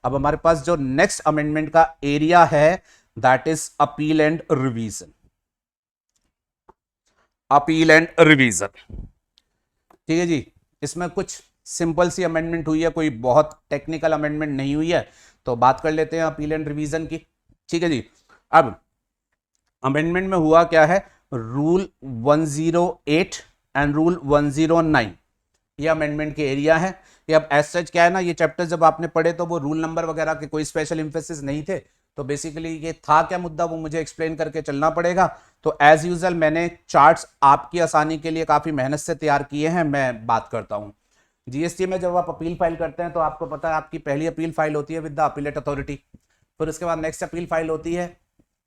अब हमारे पास जो नेक्स्ट अमेंडमेंट का एरिया है that is appeal and revision. Appeal and revision, ठीक है जी। इसमें कुछ सिंपल सी अमेंडमेंट हुई है, कोई बहुत टेक्निकल अमेंडमेंट नहीं हुई है, तो बात कर लेते हैं अपील एंड रिवीजन की। ठीक है जी। अब अमेंडमेंट में हुआ क्या है, रूल 108 एंड रूल 109 ये अमेंडमेंट के एरिया है। ये अब एज सच क्या है ना, ये चैप्टर जब आपने पढ़े तो वो रूल नंबर वगैरह के कोई स्पेशल इंफेसिस नहीं थे, तो बेसिकली ये था क्या मुद्दा वो मुझे एक्सप्लेन करके चलना पड़ेगा। तो एज यूजुअल मैंने चार्ट्स आपकी आसानी के लिए काफी मेहनत से तैयार किए हैं, मैं बात करता हूं। जीएसटी में जब आप अपील फाइल करते हैं तो आपको पता है आपकी पहली अपील फाइल होती है विद द अपीलेट अथॉरिटी, फिर उसके बाद नेक्स्ट अपील फाइल होती है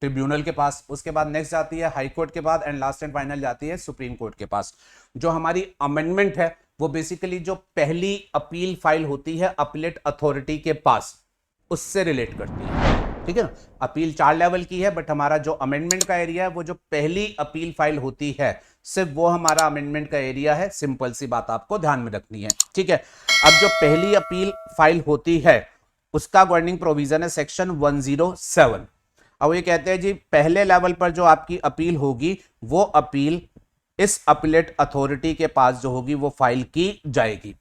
ट्रिब्यूनल के पास, उसके बाद नेक्स्ट जाती है हाई कोर्ट के बाद, एंड लास्ट एंड फाइनल जाती है सुप्रीम कोर्ट के पास। जो हमारी अमेंडमेंट है वो बेसिकली जो पहली अपील फाइल होती है अपीलेट अथॉरिटी के पास उससे रिलेट करती है, ठीक है ना। अपील 4 लेवल की है, बट हमारा जो अमेंडमेंट का एरिया है वो जो पहली अपील फाइल होती है सिर्फ वो हमारा अमेंडमेंट का एरिया है। सिंपल सी बात आपको ध्यान में रखनी है, ठीक है। अब जो पहली अपील फाइल होती है उसका गवर्निंग प्रोविजन है सेक्शन 107। अब ये कहते हैं जी पहले लेवल पर जो आपकी अपील होगी वो अपील इस अपीलेट अथॉरिटी के पास जो होगी वो फाइल की जाएगी।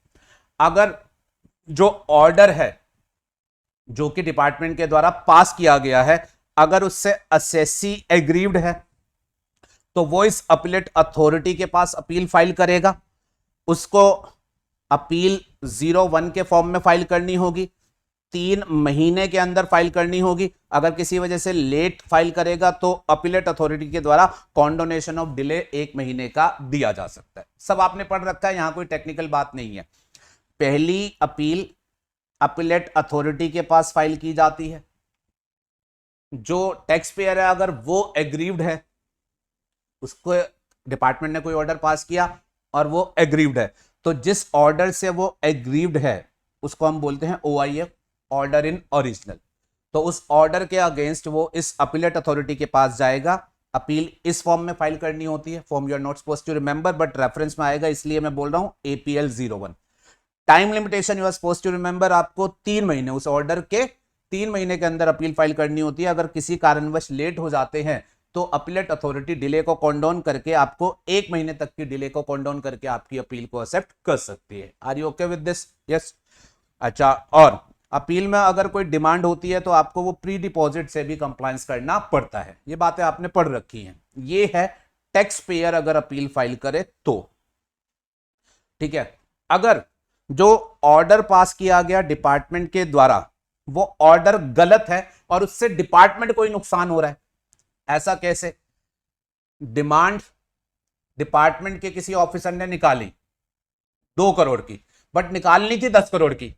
अगर जो ऑर्डर है जो कि डिपार्टमेंट के द्वारा पास किया गया है अगर उससे असेसी एग्रीव्ड है तो वो इस अपीलेट अथॉरिटी के पास अपील फाइल करेगा। उसको अपील 01 के फॉर्म में फाइल करनी होगी, 3 महीने के अंदर फाइल करनी होगी। अगर किसी वजह से लेट फाइल करेगा तो अपीलेट अथॉरिटी के द्वारा कॉन्डोनेशन ऑफ डिले 1 महीने का दिया जा सकता है। सब आपने पढ़ रखा है, यहां कोई टेक्निकल बात नहीं है। पहली अपील अपीलेट अथॉरिटी के पास फाइल की जाती है। जो टैक्स पेयर है अगर वो एग्रीव्ड है, उसको डिपार्टमेंट ने कोई ऑर्डर पास किया और वो एग्रीव्ड है, तो जिस ऑर्डर से वो एग्रीव्ड है उसको हम बोलते हैं OIF, ऑर्डर इन ओरिजिनल। तो उस ऑर्डर के अगेंस्ट वो इस अपीलेट अथॉरिटी के पास जाएगा। अपील इस फॉर्म में फाइल करनी होती है, form you are not supposed to remember but reference में आएगा इसलिए मैं बोल रहा हूं APL 01। Time limitation you are supposed to remember, आपको 3 महीने उस ऑर्डर के 3 महीने के अंदर अपील फाइल करनी होती है। अगर किसी कारणवश लेट हो जाते हैं तो अपीलेट अथॉरिटी डिले को कॉन्डोन करके आपको 1 महीने तक की डिले को कॉन्डोन करके आपकी अपील को एक्सेप्ट कर सकती है। Are you okay with this? Yes. अच्छा, और अपील में अगर कोई डिमांड होती है तो आपको वो प्री डिपॉजिट से भी कंप्लायंस करना पड़ता है। ये बातें आपने पढ़ रखी हैं। ये है टैक्स पेयर अगर अपील फाइल करे तो, ठीक है। अगर जो ऑर्डर पास किया गया डिपार्टमेंट के द्वारा वो ऑर्डर गलत है और उससे डिपार्टमेंट को ही नुकसान हो रहा है, ऐसा कैसे? डिमांड डिपार्टमेंट के किसी ऑफिसर ने निकाली 2 करोड़ की, बट निकालनी थी 10 करोड़ की,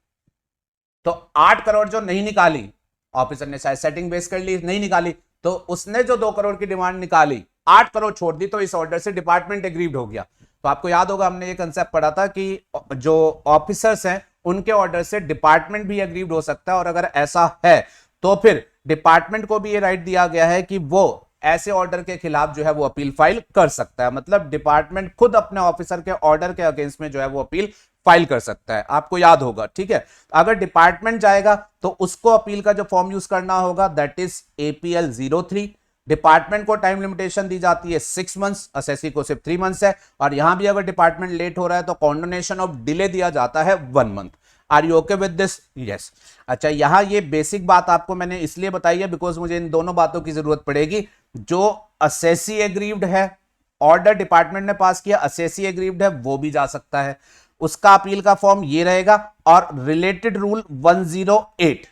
तो 8 करोड़ जो नहीं निकाली, ऑफिसर ने शायद सेटिंग बेस कर ली, नहीं निकाली, तो उसने जो 2 करोड़ की डिमांड निकाली 8 करोड़ छोड़ दी, तो इस ऑर्डर से डिपार्टमेंट एग्रीव्ड हो गया। तो आपको याद होगा हमने ये कंसेप्ट पढ़ा था कि जो ऑफिसर्स हैं उनके ऑर्डर से डिपार्टमेंट भी एग्रीव्ड हो सकता है, और अगर ऐसा है तो फिर डिपार्टमेंट को भी ये राइट दिया गया है कि वो ऐसे ऑर्डर के खिलाफ जो है वो अपील फाइल कर सकता है। मतलब डिपार्टमेंट खुद अपने ऑफिसर के ऑर्डर के अगेंस्ट में जो है वो अपील फाइल कर सकता है, आपको याद होगा, ठीक है। अगर डिपार्टमेंट जाएगा तो उसको अपील का जो फॉर्म यूज करना होगा दैट इज APL 03। डिपार्टमेंट को टाइम लिमिटेशन दी जाती है 6 मंथ्स, असेसी को सिर्फ 3 मंथ्स है, और यहां भी अगर डिपार्टमेंट लेट हो रहा है तो कॉन्डोनेशन ऑफ डिले दिया जाता है 1 month. Are you okay with this? Yes. अच्छा, यहां ये बेसिक बात आपको मैंने इसलिए बताई है बिकॉज मुझे इन दोनों बातों की जरूरत पड़ेगी। जो असेसी एग्रीव्ड है, ऑर्डर डिपार्टमेंट ने पास किया, असेसी एग्रीव्ड है, वो भी जा सकता है। उसका अपील का फॉर्म ये रहेगा, और रिलेटेड रूल 108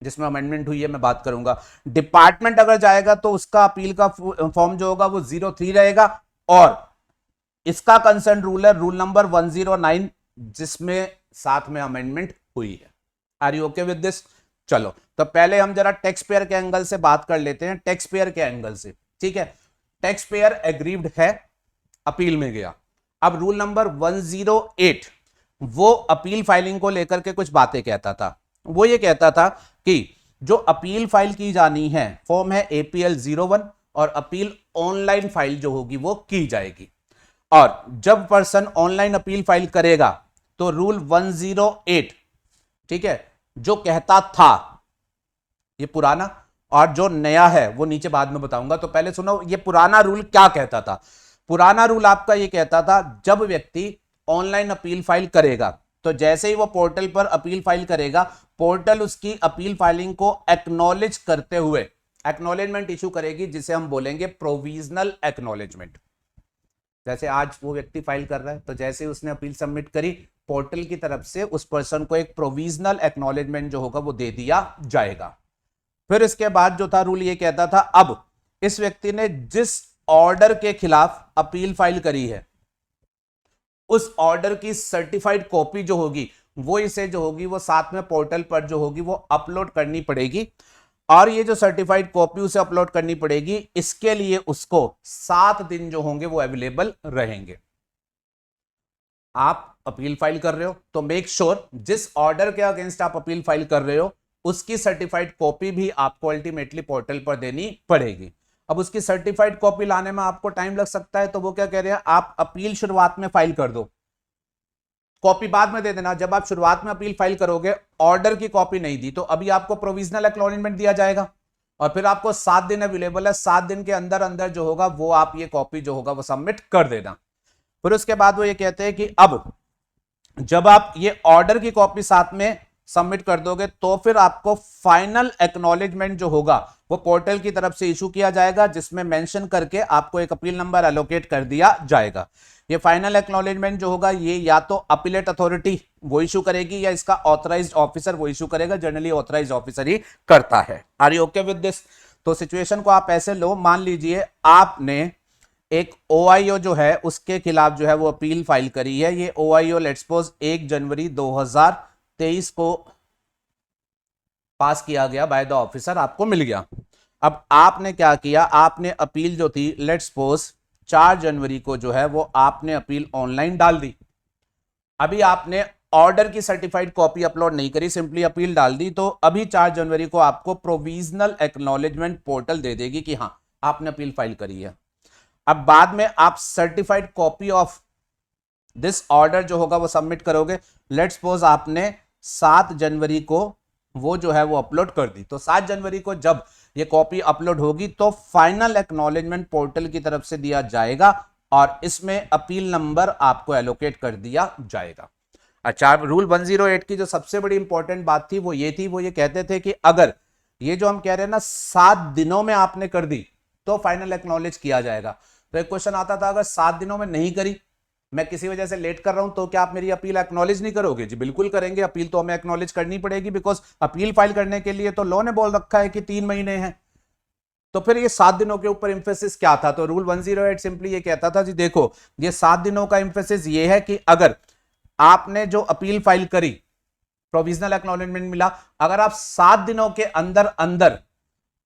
जिसमें अमेंडमेंट हुई है मैं बात करूंगा। डिपार्टमेंट अगर जाएगा तो उसका अपील का फॉर्म जो होगा वो 03 रहेगा, और इसका कंसर्न रूल है रूल नंबर 109 जिसमें साथ में अमेंडमेंट हुई है। Are you okay with this? चलो, तो पहले हम जरा टैक्स पेयर के एंगल से बात कर लेते हैं, टैक्स पेयर के एंगल से, ठीक है। टैक्स पेयर एग्रीव्ड है, अपील में गया। अब रूल नंबर 108 वो अपील फाइलिंग को लेकर के कुछ बातें कहता था। वो ये कहता था कि जो अपील फाइल की जानी है, फॉर्म है APL 01, और अपील ऑनलाइन फाइल जो होगी वो की जाएगी। और जब पर्सन ऑनलाइन अपील फाइल करेगा तो रूल 108, ठीक है, जो कहता था, ये पुराना, और जो नया है वो नीचे बाद में बताऊंगा। तो पहले सुनो, ये पुराना रूल क्या कहता था। पुराना रूल आपका ये कहता था, जब व्यक्ति ऑनलाइन अपील फाइल करेगा, तो जैसे ही वो पोर्टल पर अपील फाइल करेगा, पोर्टल उसकी अपील फाइलिंग को एक्नॉलेज करते हुए एक्नॉलेजमेंट इशू करेगी, जिसे हम बोलेंगे प्रोविजनल एक्नॉलेजमेंट। जैसे आज वो व्यक्ति फाइल कर रहा है, तो जैसे उसने अपील सबमिट करी, पोर्टल की तरफ से उस पर्सन को एक प्रोविजनल एक्नॉलेजमेंट जो होगा वो दे दिया जाएगा। फिर इसके बाद जो था रूल ये कहता था, अब इस व्यक्ति ने जिस ऑर्डर के खिलाफ अपील फाइल करी है, उस ऑर्डर की सर्टिफाइड कॉपी जो होगी वो इसे जो होगी वो साथ में पोर्टल पर जो होगी वो अपलोड करनी पड़ेगी। और ये जो सर्टिफाइड कॉपी उसे अपलोड करनी पड़ेगी, इसके लिए उसको 7 दिन जो होंगे वो अवेलेबल रहेंगे। आप अपील फाइल कर रहे हो तो मेक श्योर जिस ऑर्डर के अगेंस्ट आप अपील फाइल कर रहे हो उसकी सर्टिफाइड कॉपी भी आपको अल्टीमेटली पोर्टल पर देनी पड़ेगी। अब उसकी सर्टिफाइड कॉपी लाने में आपको टाइम लग सकता है, तो वो क्या कह रहे हैं, आप अपील शुरुआत में फाइल कर दो, कॉपी बाद में दे देना। जब आप शुरुआत में अपील फाइल करोगे, ऑर्डर की कॉपी नहीं दी, तो अभी आपको प्रोविजनल एक्नॉलेजमेंट दिया जाएगा और फिर आपको 7 दिन अवेलेबल है। 7 दिन के अंदर अंदर जो होगा वो आप ये कॉपी जो होगा वो सबमिट कर देना। फिर उसके बाद वो ये कहते हैं कि अब जब आप ये ऑर्डर की कॉपी साथ में सबमिट कर दोगे, तो फिर आपको फाइनल एक्नॉलेजमेंट जो होगा वो पोर्टल की तरफ से इशू किया जाएगा, जिसमें मेंशन करके आपको एक अपील नंबर एलोकेट कर दिया जाएगा। ये फाइनल एक्नॉलेजमेंट जो होगा ये या तो अपीलेट अथॉरिटी वो इशू करेगी या इसका ऑथराइज्ड ऑफिसर वो इशू करेगा। जनरली ऑथराइज्ड ऑफिसर ही करता है। Are you okay with this? तो सिचुएशन को आप ऐसे लो, मान लीजिए आपने एक ओआईओ जो है उसके खिलाफ जो है वो अपील फाइल करी है। ये ओआईओ लेट्स सपोज 1 जनवरी 2023 को पास किया गया बाय द ऑफिसर, आपको मिल गया। अब आपने क्या किया, आपने अपील जो थी लेट्स सपोज 4 जनवरी को जो है वो आपने अपील ऑनलाइन डाल दी। अभी आपने ऑर्डर की सर्टिफाइड कॉपी अपलोड नहीं करी, सिंपली अपील डाल दी, तो अभी 4 जनवरी को आपको प्रोविजनल एक्नॉलेजमेंट पोर्टल दे देगी कि हाँ आपने अपील फाइल करी है। अब बाद में आप certified copy of this order जो होगा वो सबमिट करोगे। लेट्स सपोज आपने 7 जनवरी को वो जो है वो अपलोड कर दी, तो 7 जनवरी को जब ये कॉपी अपलोड होगी तो फाइनल एक्नॉलेजमेंट पोर्टल की तरफ से दिया जाएगा और इसमें अपील नंबर आपको एलोकेट कर दिया जाएगा। अच्छा, रूल 108 की जो सबसे बड़ी इंपॉर्टेंट बात थी वो ये थी, वो ये कहते थे कि अगर ये जो हम कह रहे हैं ना 7 दिनों में आपने कर दी तो फाइनल एक्नॉलेज किया जाएगा। तो एक क्वेश्चन आता था, अगर 7 दिनों में नहीं करी, मैं किसी वजह से लेट कर रहा हूं, तो क्या आप मेरी अपील एक्नॉलेज नहीं करोगे? जी बिल्कुल करेंगे, अपील तो हमें एक्नॉलेज करनी पड़ेगी, बिकॉज अपील फाइल करने के लिए तो लॉ ने बोल रखा है कि 3 महीने हैं। तो फिर ये 7 दिनों के ऊपर इंफेसिस क्या था? तो रूल 108 सिंपली ये कहता था जी देखो, ये 7 दिनों का इंफेसिस ये है कि अगर आपने जो अपील फाइल करी, प्रोविजनल एक्नॉलेजमेंट मिला, अगर आप 7 दिनों के अंदर अंदर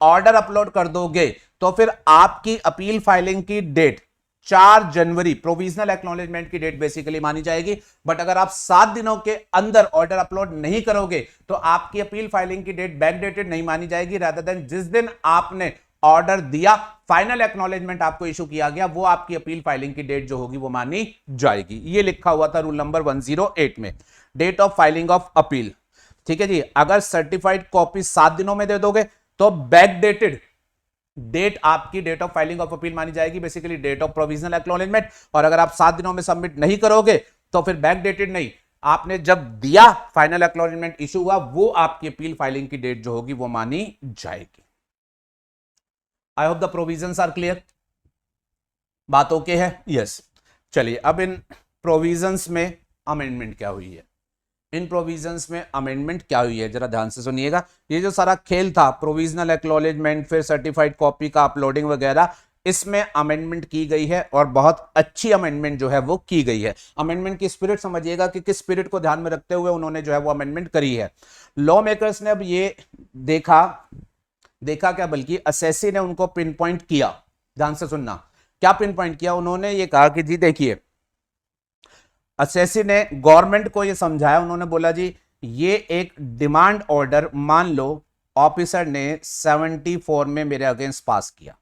ऑर्डर अपलोड कर दोगे तो फिर आपकी अपील फाइलिंग की डेट 4 जनवरी प्रोविजनल एक्नॉलेजमेंट की डेट बेसिकली मानी जाएगी। बट अगर आप 7 दिनों के अंदर ऑर्डर अपलोड नहीं करोगे तो आपकी अपील फाइलिंग की डेट बैकडेटेड नहीं मानी जाएगी। रादर देन जिस दिन आपने ऑर्डर दिया, फाइनल एक्नॉलेजमेंट आपको इशू किया गया, वो आपकी अपील फाइलिंग की डेट जो होगी वो मानी जाएगी। ये लिखा हुआ था रूल नंबर 108 में, date of filing of appeal. ठीक है जी, अगर सर्टिफाइड कॉपी 7 दिनों में दे दोगे तो बैकडेटेड डेट आपकी date of filing of appeal मानी जाएगी, basically date of provisional acknowledgement. और अगर आप 7 दिनों में सबमिट नहीं करोगे तो फिर बैकडेटेड नहीं, आपने जब दिया फाइनल एक्नॉलेजमेंट इशू हुआ, वो आपकी अपील फाइलिंग की डेट जो होगी वो मानी जाएगी। I hope the provisions are clear. बात ओके है? यस। चलिए, अब इन प्रोविजंस में अमेंडमेंट क्या हुई है, इन प्रोविजंस में अमेंडमेंट क्या हुई है, जरा ध्यान से सुनिएगा। ये जो सारा खेल था, प्रोविजनल एक्नॉलेजमेंट, फिर सर्टिफाइड कॉपी का अपलोडिंग वगैरह, इसमें अमेंडमेंट की गई है और बहुत अच्छी अमेंडमेंट जो है वो की गई है। अमेंडमेंट की स्पिरिट समझिएगा कि किस स्पिरिट को ध्यान में रखते हुए उन्होंने जो है वो अमेंडमेंट करी है। लॉ मेकर्स ने अब ये देखा क्या, बल्कि असेसी ने उनको पिन पॉइंट किया। ध्यान से सुनना, क्या पिन पॉइंट किया? उन्होंने ये कहा कि जी देखिए, असेसी ने गवर्नमेंट को ये समझाया, उन्होंने बोला जी ये एक डिमांड ऑर्डर मान लो ऑफिसर ने 74 में मेरे अगेंस्ट पास किया।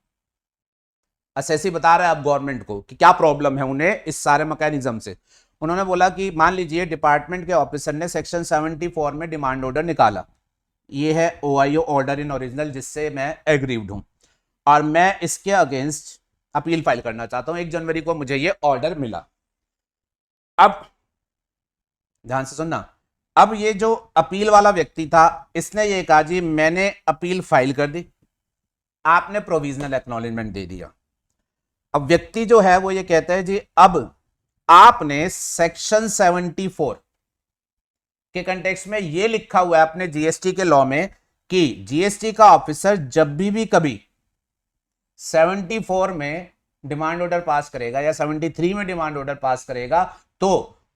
असेसी बता रहा है अब गवर्नमेंट को कि क्या प्रॉब्लम है उन्हें इस सारे मैकेनिज्म से। उन्होंने बोला कि मान लीजिए डिपार्टमेंट के ऑफिसर ने सेक्शन 74 में डिमांड ऑर्डर निकाला, ये है ओआईओ ऑर्डर इन ओरिजिनल जिससे मैं एग्रीव्ड हूं, और मैं इसके अगेंस्ट अपील फाइल करना चाहता हूं। 1 जनवरी को मुझे ये ऑर्डर मिला। अब ध्यान से सुनना, अब ये जो अपील वाला व्यक्ति था इसने ये कहा जी मैंने अपील फाइल कर दी, आपने प्रोविजनल एक्नॉलेजमेंट दे दिया। अब व्यक्ति जो है वो ये कहता है जी अब आपने सेक्शन 74 के कंटेक्स्ट में ये लिखा हुआ है अपने जीएसटी के लॉ में कि जीएसटी का ऑफिसर जब भी कभी 74 में डिमांड ऑर्डर पास करेगा या 73 में डिमांड ऑर्डर पास करेगा तो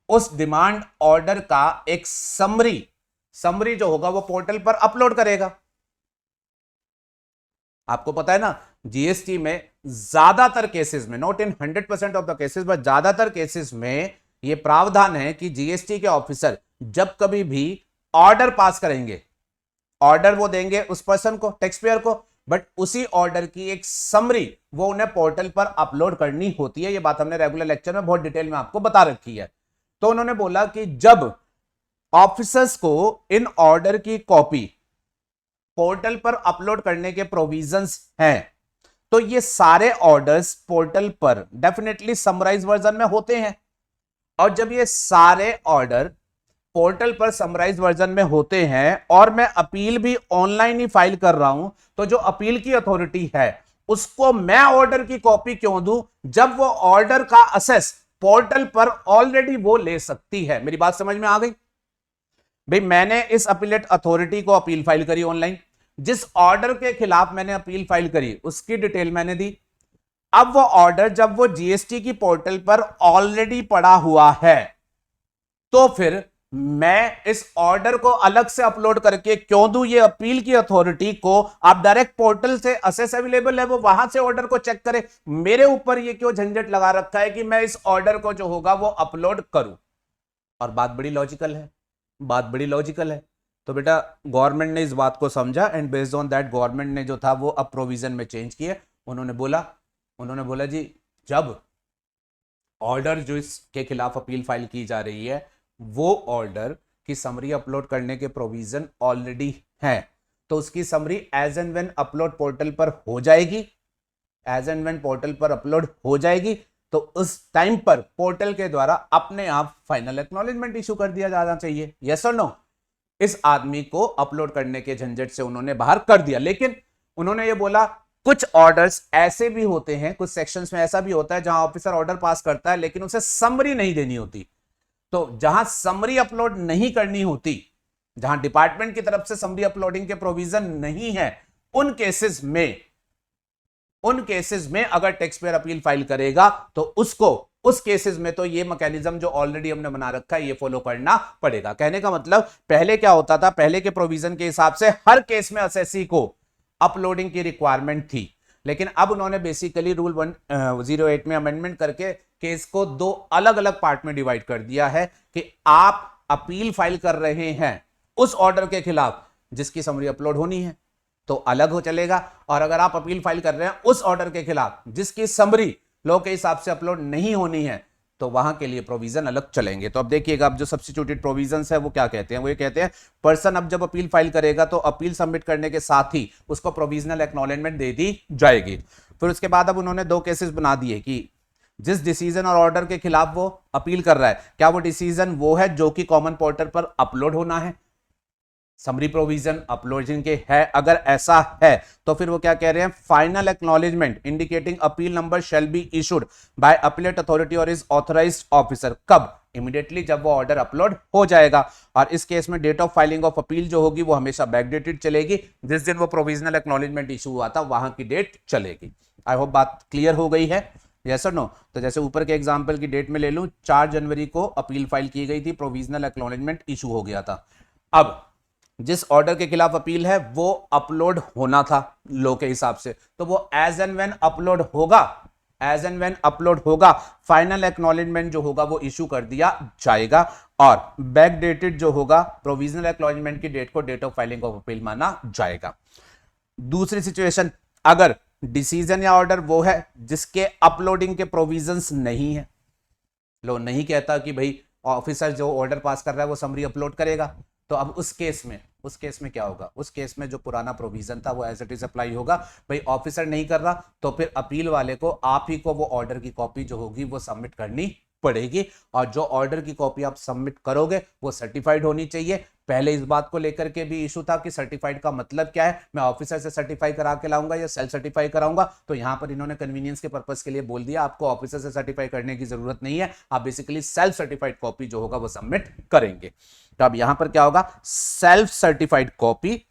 उस डिमांड ऑर्डर का एक समरी जो होगा वो पोर्टल पर अपलोड करेगा। आपको पता है ना जीएसटी में ज्यादातर केसेस में, not in 100% of the cases but ज्यादातर केसेस में यह प्रावधान है कि जीएसटी के ऑफिसर जब कभी भी ऑर्डर पास करेंगे, ऑर्डर वो देंगे उस पर्सन को, टैक्स पेयर को, बट उसी ऑर्डर की एक समरी वो उन्हें पोर्टल पर अपलोड करनी होती है। ये बात हमने रेगुलर लेक्चर में बहुत डिटेल में आपको बता रखी है। तो उन्होंने बोला कि जब ऑफिसर्स को इन ऑर्डर की कॉपी पोर्टल पर अपलोड करने के प्रोविजंस हैं तो ये सारे ऑर्डर्स पोर्टल पर डेफिनेटली समराइज वर्जन में होते हैं, और जब ये सारे ऑर्डर पोर्टल पर समराइज वर्जन में होते हैं और मैं अपील भी ऑनलाइन ही फाइल कर रहा हूं तो जो अपील की अथॉरिटी है उसको मैं ऑर्डर की कॉपी क्यों दूं जब वो ऑर्डर का असेस पोर्टल पर ऑलरेडी वो ले सकती है। मेरी बात समझ में आ गई भाई? मैंने इस अपीलेट अथॉरिटी को अपील फाइल करी ऑनलाइन, जिस ऑर्डर के खिलाफ मैंने अपील फाइल करी उसकी डिटेल मैंने दी। अब वो ऑर्डर जब वो जीएसटी की पोर्टल पर ऑलरेडी पड़ा हुआ है तो फिर मैं इस ऑर्डर को अलग से अपलोड करके क्यों दूं? ये अपील की अथॉरिटी को आप डायरेक्ट पोर्टल से असेस अवेलेबल है वो वहां से ऑर्डर को चेक करे, मेरे ऊपर ये क्यों झंझट लगा रखा है कि मैं इस ऑर्डर को जो होगा वो अपलोड करूं? और बात बड़ी लॉजिकल है, तो बेटा गवर्नमेंट ने इस बात को समझा and based on that government ने जो था वो अब प्रोविजन में चेंज किया। उन्होंने बोला जी जब ऑर्डर जो इसके खिलाफ अपील फाइल की जा रही है वो ऑर्डर की समरी अपलोड करने के प्रोविजन ऑलरेडी है तो उसकी summary as and when upload portal पर हो जाएगी, तो उस टाइम पर पोर्टल के द्वारा अपने आप फाइनल एक्नॉलेजमेंट इशू कर दिया जाना चाहिए। यस और नो? इस आदमी को अपलोड करने के झंझट से उन्होंने बाहर कर दिया। लेकिन उन्होंने ये बोला कुछ ऑर्डर्स ऐसे भी होते हैं, कुछ सेक्शंस में ऐसा भी होता है जहां ऑफिसर ऑर्डर पास करता है लेकिन उसे समरी नहीं देनी होती। तो जहां समरी अपलोड नहीं करनी होती, जहां डिपार्टमेंट की तरफ से समरी अपलोडिंग के प्रोविजन नहीं है, उन केसेस में अगर टैक्स पेयर अपील फाइल करेगा तो उसको उस केसेस में तो ये मैकेनिज्म जो ऑलरेडी हमने बना रखा है ये फॉलो करना पड़ेगा। कहने का मतलब पहले क्या होता था, पहले के प्रोविजन के हिसाब से हर केस में असेसी को अपलोडिंग की रिक्वायरमेंट थी, लेकिन अब उन्होंने बेसिकली रूल 108 में अमेंडमेंट करके केस को 2 अलग अलग पार्ट में डिवाइड कर दिया है कि आप अपील फाइल कर रहे हैं उस ऑर्डर के खिलाफ जिसकी समरी अपलोड होनी है तो अलग हो चलेगा, और अगर आप अपील फाइल कर रहे हैं उस ऑर्डर के खिलाफ जिसकी समरी लॉ के हिसाब से अपलोड नहीं होनी है तो वहां के लिए प्रोविजन अलग चलेंगे। तो अब देखिएगा, अब जो सब्स्टिट्यूटेड प्रोविजंस है वो क्या कहते हैं, वो ये कहते हैं पर्सन अब जब अपील फाइल करेगा तो अपील सबमिट करने के साथ ही उसको प्रोविजनल एक्नॉलेजमेंट दे दी जाएगी। फिर उसके बाद अब उन्होंने 2 केसेस बना दिए कि जिस डिसीजन और ऑर्डर के खिलाफ वो अपील कर रहा है, क्या वो डिसीजन वो है जो कि कॉमन पोर्टल पर अपलोड होना है, समरी प्रोविजन अपलोडिंग के है? अगर ऐसा है तो फिर वो क्या कह रहे हैं, final acknowledgement indicating appeal number shall be issued by appellate authority और इज ऑथराइज्ड ऑफिसर। कब? इमीडिएटली जब वो ऑर्डर अपलोड हो जाएगा। और इस केस में date of filing of appeal जो होगी वो हमेशा बैकडेटेड चलेगी, जिस दिन वो प्रोविजनल एक्नॉलेजमेंट इशू हुआ था वहां की डेट चलेगी। आई होप बात क्लियर हो गई है? यस और नो? तो जैसे ऊपर के एग्जांपल की डेट में ले लूं, 4 जनवरी को अपील फाइल की गई थी, प्रोविजनल एक्नॉलेजमेंट इशू हो गया था। अब जिस ऑर्डर के खिलाफ अपील है वो अपलोड होना था लॉ के हिसाब से, तो वो एज एंड व्हेन अपलोड होगा फाइनल एक्नॉलेजमेंट जो होगा वो इशू कर दिया जाएगा, और बैक डेटेड जो होगा प्रोविजनल एक्नॉलेजमेंट की डेट को date of filing of appeal माना जाएगा। दूसरी सिचुएशन, अगर डिसीजन या ऑर्डर वो है जिसके अपलोडिंग के प्रोविजंस नहीं है, लो नहीं कहता कि भाई ऑफिसर जो ऑर्डर पास कर रहा है वो समरी अपलोड करेगा। तो अब उस केस में क्या होगा, उस केस में जो पुराना प्रोविजन था वो एज इट इज अप्लाई होगा। भाई ऑफिसर नहीं कर रहा तो फिर अपील वाले को आप ही को वो ऑर्डर की कॉपी जो होगी वो सबमिट करनी पड़ेगी, और जो ऑर्डर की कॉपी आप सबमिट करोगे वो सर्टिफाइड होनी चाहिए। पहले इस बात को लेकर के भी इशू था कि सर्टिफाइड का मतलब क्या है, मैं ऑफिसर से सर्टिफाई करा के लाऊंगा या सेल्फ सर्टिफाई कराऊंगा। तो यहां पर इन्होंने कन्वीनियंस के पर्पस के लिए बोल दिया आपको ऑफिसर से सर्टिफाई करने की जरूरत नहीं है, आप बेसिकली सेल्फ सर्टिफाइड कॉपी जो होगा वो सबमिट करेंगे। तो अब यहां पर क्या होगा, सेल्फ सर्टिफाइड कॉपी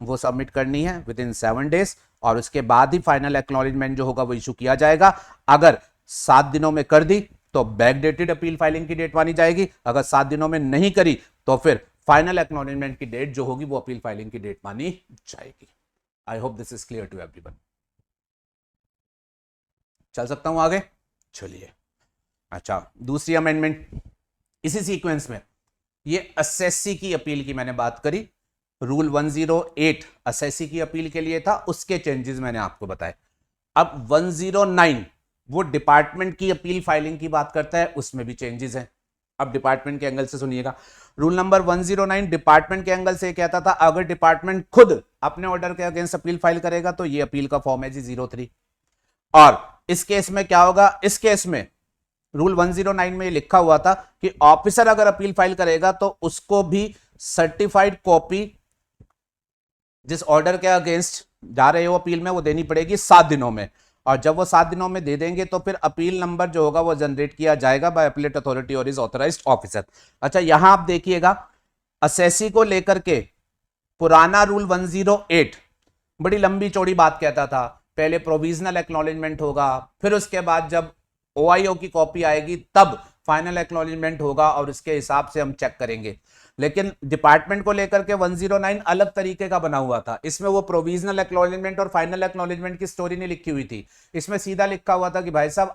वो सबमिट करनी है विद इन 7 डेज, और उसके बाद ही फाइनल एक्नॉलेजमेंट जो होगा वो इशू किया जाएगा। अगर 7 दिनों में कर दी तो बैकडेटेड अपील फाइलिंग की डेट मानी जाएगी, अगर 7 दिनों में नहीं करी तो फिर फाइनल एक्नॉलेजमेंट की डेट जो होगी वो अपील फाइलिंग की डेट मानी जाएगी। I hope this is clear to everyone. चल सकता हूं आगे, चलिए। अच्छा, दूसरी अमेंडमेंट इसी सीक्वेंस में, ये असेसी की अपील की मैंने बात करी, रूल 108 असेसी की अपील के लिए था, उसके चेंजेस मैंने आपको बताए। अब 109 वो डिपार्टमेंट की अपील फाइलिंग की बात करता है, उसमें भी चेंजेस हैं। अब डिपार्टमेंट के एंगल से सुनिएगा, रूल नंबर 109 डिपार्टमेंट के एंगल से कहता था अगर डिपार्टमेंट खुद अपने ऑर्डर के अगेंस्ट अपील फाइल करेगा तो ये अपील का फॉर्म है जी 03। और इस केस में क्या होगा, इस केस में रूल 109 में लिखा हुआ था कि ऑफिसर अगर अपील फाइल करेगा तो उसको भी सर्टिफाइड कॉपी जिस ऑर्डर के अगेंस्ट जा रहे हो अपील में वो देनी पड़ेगी 7 दिनों में, और जब वो 7 दिनों में दे देंगे तो फिर अपील नंबर जो होगा वो जनरेट किया जाएगा बाय अपीलेट अथॉरिटी और इज ऑथराइज्ड ऑफिसर। अच्छा, यहां आप देखिएगा असेसी को लेकर के पुराना रूल 108 बड़ी लंबी चौड़ी बात कहता था, पहले प्रोविजनल एक्नॉलेजमेंट होगा, फिर उसके बाद जब ओआईओ की कॉपी आएगी तब फाइनल एक्नॉलेजमेंट होगा और इसके हिसाब से हम चेक करेंगे। लेकिन डिपार्टमेंट को लेकर के 109 अलग तरीके का बना हुआ था, इसमें वो प्रोविजनल एक्नॉलेजमेंट और फाइनल एक्नॉलेजमेंट की स्टोरी नहीं लिखी हुई थी। इसमें सीधा लिखा हुआ था कि भाई साहब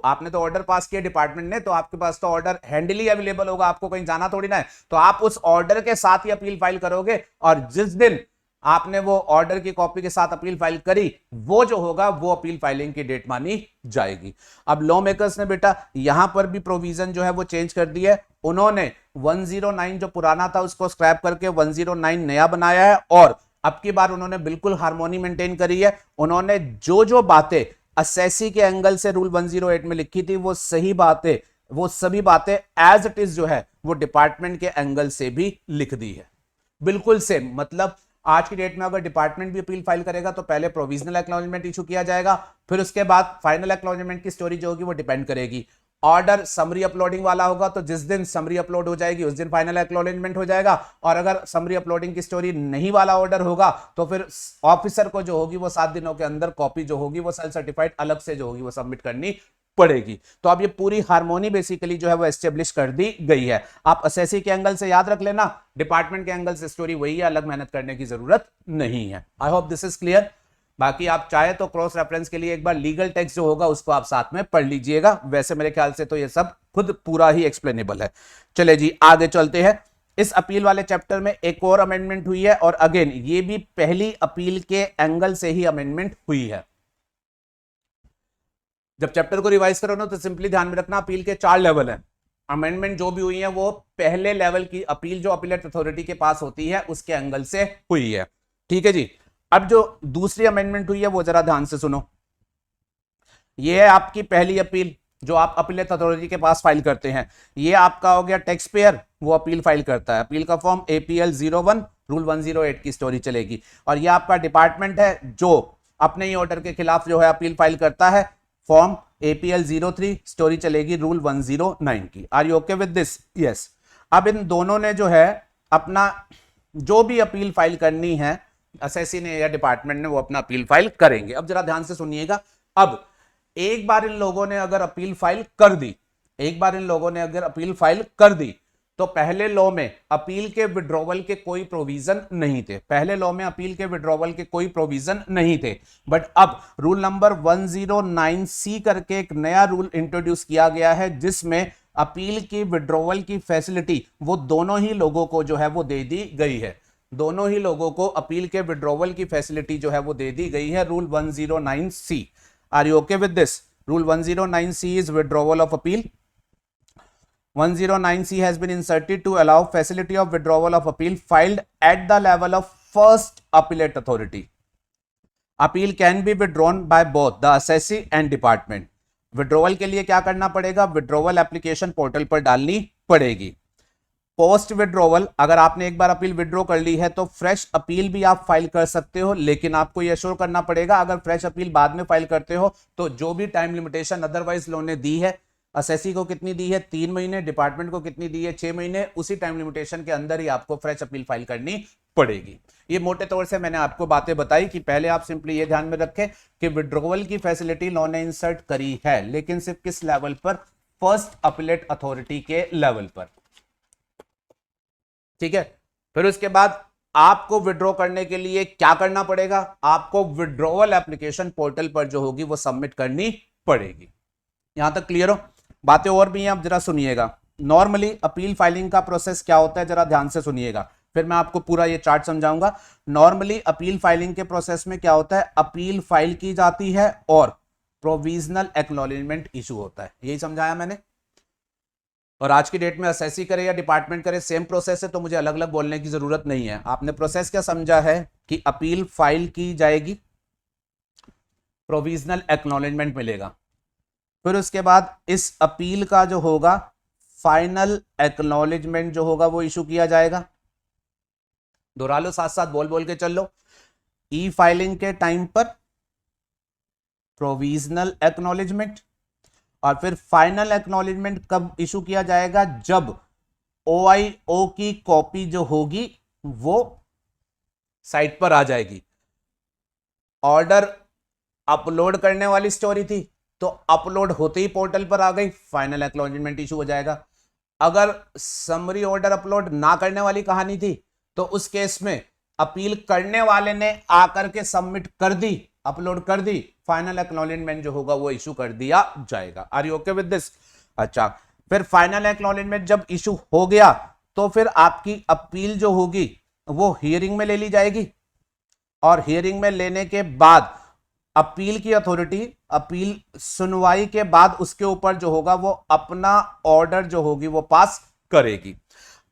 आपने तो ऑर्डर पास किया डिपार्टमेंट ने, तो आपके पास तो ऑर्डर हैंडली अवेलेबल होगा, आपको कहीं जाना थोड़ी ना है, तो आप उस ऑर्डर के साथ ही अपील फाइल करोगे, और जिस दिन आपने वो ऑर्डर की कॉपी के साथ अपील फाइल करी वो जो होगा वो अपील फाइलिंग की डेट मानी जाएगी। अब लॉ मेकर्स ने बेटा यहां पर भी प्रोविजन जो है वो चेंज कर दी है, उन्होंने 109 जो पुराना था उसको स्क्रैप करके 109 नया बनाया है, और अब की बार उन्होंने बिल्कुल हार्मोनी मेंटेन करी है। उन्होंने जो जो बातें असेसी के एंगल से रूल 108 में लिखी थी वो सही बातें, वो सभी बातें एज इट इज जो है वो डिपार्टमेंट के एंगल से भी लिख दी है, बिल्कुल सेम। मतलब आज की डेट में अगर डिपार्टमेंट भी अपील फाइल करेगा तो पहले प्रोविजनल एक्नॉलेजमेंट इशू किया जाएगा, फिर उसके बाद फाइनल एक्नॉलेजमेंट की स्टोरी जो होगी वो डिपेंड करेगी। ऑर्डर समरी अपलोडिंग वाला होगा तो जिस दिन समरी अपलोड हो जाएगी उस दिन फाइनल एक्नॉलेजमेंट हो जाएगा, और अगर समरी अपलोडिंग की स्टोरी नहीं वाला ऑर्डर होगा तो फिर ऑफिसर को जो होगी वो 7 दिनों के अंदर कॉपी जो होगी वो सेल्फ सर्टिफाइड अलग से जो होगी वो सबमिट करनी पड़ेगी। तो अब ये पूरी हार्मोनी बेसिकली जो है वो एस्टेब्लिश कर दी गई है। आप असेसी के एंगल से याद रख लेना, डिपार्टमेंट के एंगल से स्टोरी वही है, अलग मेहनत करने की जरूरत नहीं है। आई होप दिस इज क्लियर। बाकी आप चाहे तो क्रॉस रेफरेंस के लिए एक बार लीगल टेक्स्ट जो होगा उसको आप साथ में पढ़ लीजिएगा, वैसे मेरे ख्याल से तो ये सब खुद पूरा ही एक्सप्लेनेबल है। चले जी आगे चलते हैं। इस अपील वाले चैप्टर में एक और अमेंडमेंट हुई है, और अगेन ये भी पहली अपील के एंगल से ही अमेंडमेंट हुई है। जब चैप्टर को रिवाइज करो ना तो सिंपली ध्यान में रखना अपील के 4 लेवल हैं। अमेंडमेंट जो भी हुई है वो पहले लेवल की अपील जो अपीलेट अथॉरिटी के पास होती है उसके एंगल से हुई है, ठीक है जी। अब जो दूसरी अमेंडमेंट हुई है वो जरा ध्यान से सुनो। ये है आपकी पहली अपील जो आप अपीलेट अथॉरिटी के पास फाइल करते हैं। ये आपका हो गया टैक्स पेयर, वो अपील फाइल करता है, अपील का फॉर्म APL 01 रूल 108 की स्टोरी चलेगी। और ये आपका डिपार्टमेंट है जो अपने ही ऑर्डर के खिलाफ जो है अपील फाइल करता है, फॉर्म APL 03 स्टोरी चलेगी रूल 109 की। Are you okay with this? Yes. अब इन दोनों ने जो है अपना जो भी अपील फाइल करनी है, असेसी ने या डिपार्टमेंट ने, वो अपना अपील फाइल करेंगे। अब जरा ध्यान से सुनिएगा। अब एक बार इन लोगों ने अगर अपील फाइल कर दी, एक बार इन लोगों ने अगर अपील फाइल कर दी तो पहले लॉ में अपील के विड्रॉवल के कोई प्रोविजन नहीं थे, पहले लॉ में अपील के विड्रॉवल के कोई प्रोविजन नहीं थे। बट अब रूल नंबर 109C करके एक नया रूल इंट्रोड्यूस किया गया है जिसमें अपील की विड्रॉवल की फैसिलिटी वो दोनों ही लोगों को जो है वो दे दी गई है, दोनों ही लोगों को अपील के विड्रॉवल की फैसिलिटी जो है वो दे दी गई है rule 109C। Are you okay with this? Rule 109C is withdrawal of appeal. 109C has been inserted to allow facility of withdrawal of appeal filed at the level of first appellate authority. Appeal can be withdrawn by both the assessee and department. Withdrawal के लिए क्या करना पड़ेगा? Withdrawal application portal पर डालनी पड़ेगी. Post withdrawal, अगर आपने एक बार अपील विड्रॉ कर ली है तो फ्रेश अपील भी आप फाइल कर सकते हो, लेकिन आपको यह श्योर करना पड़ेगा अगर फ्रेश अपील बाद में फाइल करते हो तो जो भी टाइम लिमिटेशन अदरवाइज लॉ ने दी है, असेसी को कितनी दी है 3 महीने, डिपार्टमेंट को कितनी दी है 6 महीने, उसी टाइम लिमिटेशन के अंदर ही आपको फ्रेश अपील फाइल करनी पड़ेगी. ये मोटे तौर से मैंने आपको बातें बताई कि पहले आप सिंपली ये ध्यान में रखें कि विड्रॉवल की फैसिलिटी लॉ ने इंसर्ट करी है, लेकिन सिर्फ किस लेवल पर? फर्स्ट अपीलेट अथॉरिटी के लेवल पर. ठीक है. फिर उसके बाद आपको विड्रॉ करने के लिए क्या करना पड़ेगा? आपको विड्रॉवल एप्लीकेशन पोर्टल पर जो होगी वो सबमिट करनी पड़ेगी. यहां तक क्लियर हो? बातें और भी हैं, आप जरा सुनिएगा. नॉर्मली अपील फाइलिंग का प्रोसेस क्या होता है, जरा ध्यान से सुनिएगा, फिर मैं आपको पूरा ये चार्ट समझाऊंगा. नॉर्मली अपील फाइलिंग के प्रोसेस में क्या होता है? अपील फाइल की जाती है और प्रोविजनल एक्नॉलेजमेंट इशू होता है. यही समझाया मैंने. और आज की डेट में असेसी करे या डिपार्टमेंट करे सेम प्रोसेस है, तो मुझे अलग अलग बोलने की जरूरत नहीं है. आपने प्रोसेस क्या समझा है कि अपील फाइल की जाएगी, प्रोविजनल एक्नॉलेजमेंट मिलेगा, फिर उसके बाद इस अपील का जो होगा फाइनल एक्नॉलेजमेंट जो होगा वो इशू किया जाएगा. दोहरा लो, साथ साथ बोल बोल के चल लो. ई फाइलिंग के टाइम पर प्रोविजनल एक्नॉलेजमेंट, और फिर फाइनल एक्नॉलेजमेंट कब इशू किया जाएगा? जब OIO की कॉपी जो होगी वो साइट पर आ जाएगी. ऑर्डर अपलोड करने वाली स्टोरी थी तो अपलोड होते ही पोर्टल पर आ गई, फाइनल एक्नॉलेजमेंट इशू हो जाएगा. अगर समरी ऑर्डर अपलोड ना करने वाली कहानी थी तो उस केस में अपील करने वाले ने आकर के सबमिट कर दी, अपलोड कर दी, फाइनल एक्नॉलेजमेंट जो होगा वो इशू कर दिया जाएगा. Are you okay with this? अच्छा, फिर फाइनल एक्नॉलेजमेंट जब इशू हो गया तो फिर आपकी अपील जो होगी वो हियरिंग में ले ली जाएगी, और हियरिंग में लेने के बाद अपील की अथॉरिटी अपील सुनवाई के बाद उसके ऊपर जो होगा वो अपना ऑर्डर जो होगी वो पास करेगी.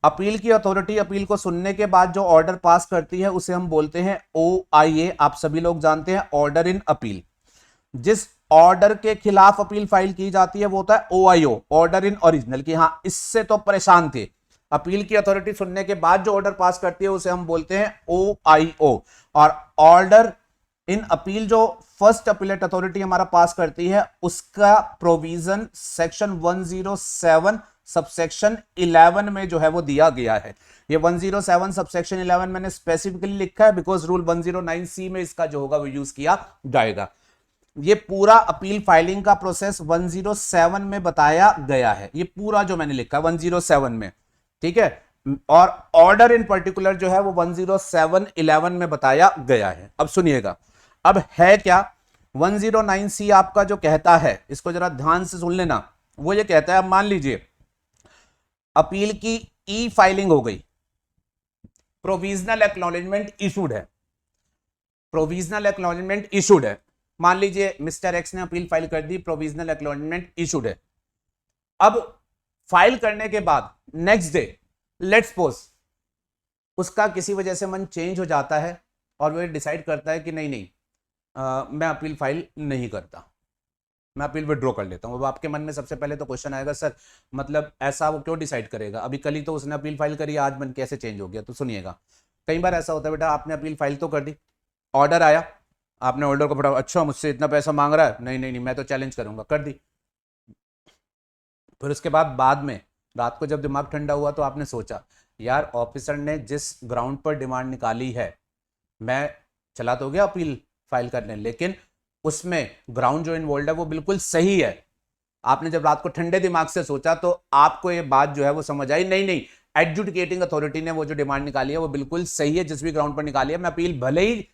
अपील की अथॉरिटी अपील को सुनने के बाद जो ऑर्डर पास करती है उसे हम बोलते हैं OIA. आप सभी लोग जानते हैं ऑर्डर इन अपील. जिस ऑर्डर के खिलाफ अपील फाइल की जाती है वो होता है OIO, ऑर्डर इन ओरिजिनल. की हां, इससे तो परेशान थे. अपील की अथॉरिटी सुनने के बाद जो ऑर्डर पास करती है उसे हम बोलते हैं OIO. और ऑर्डर इन अपील जो फर्स्ट अपीलेट अथॉरिटी हमारा पास करती है उसका प्रोविजन सेक्शन 107 सबसेक्शन 11 में जो है वो दिया गया है. ये 107 सबसेक्शन 11 मैंने स्पेसिफिकली लिखा है बिकॉज रूल 109C में इसका जो होगा वो यूज किया जाएगा. ये पूरा अपील फाइलिंग का प्रोसेस 107 में बताया गया है. ये पूरा जो मैंने लिखा है 107 में, ठीक है. और ऑर्डर इन पर्टिकुलर जो है वो 107(11) में बताया गया है. अब सुनिएगा, अब है क्या 109C आपका जो कहता है, इसको जरा ध्यान से सुन लेना. वो ये कहता है, अब मान लीजिए अपील की ई फाइलिंग हो गई, प्रोविजनल एक्नॉलेजमेंट इशूड है, प्रोविजनल एक्नॉलेजमेंट इशूड है. मान लीजिए मिस्टर एक्स ने अपील फाइल कर दी, प्रोविजनल एक्नॉलेजमेंट इशूड है. अब फाइल करने के बाद नेक्स्ट डे लेट्स सपोज उसका किसी वजह से मन चेंज हो जाता है और वो डिसाइड करता है कि नहीं मैं अपील फाइल नहीं करता, मैं अपील विड्रॉ कर लेता हूं. अब आपके मन में सबसे पहले तो क्वेश्चन आएगा, सर मतलब ऐसा वो क्यों डिसाइड करेगा? अभी कल ही तो उसने अपील फाइल करी, आज मन कैसे चेंज हो गया? तो सुनिएगा, कई बार ऐसा होता है बेटा, आपने अपील फाइल तो कर दी, ऑर्डर आया, आपने ऑर्डर को पढ़ा, अच्छा मुझसे इतना पैसा मांग रहा है, नहीं मैं तो चैलेंज करूंगा, कर दी. फिर उसके बाद में रात को जब दिमाग ठंडा हुआ तो आपने सोचा यार ऑफिसर ने जिस ग्राउंड पर डिमांड निकाली है, मैं चला तो गया अपील फाइल करने, लेकिन उसमें ग्राउंड जो इन्वॉल्व है वो बिल्कुल सही है. आपने जब रात को ठंडे दिमाग से सोचा तो आपको ये बात जो है वो समझ आई, नहीं एडजुडिकेटिंग अथॉरिटी ने वो जो डिमांड निकाली है वो बिल्कुल सही है, जिस भी ग्राउंड पर निकाली है. मैं अपील भले ही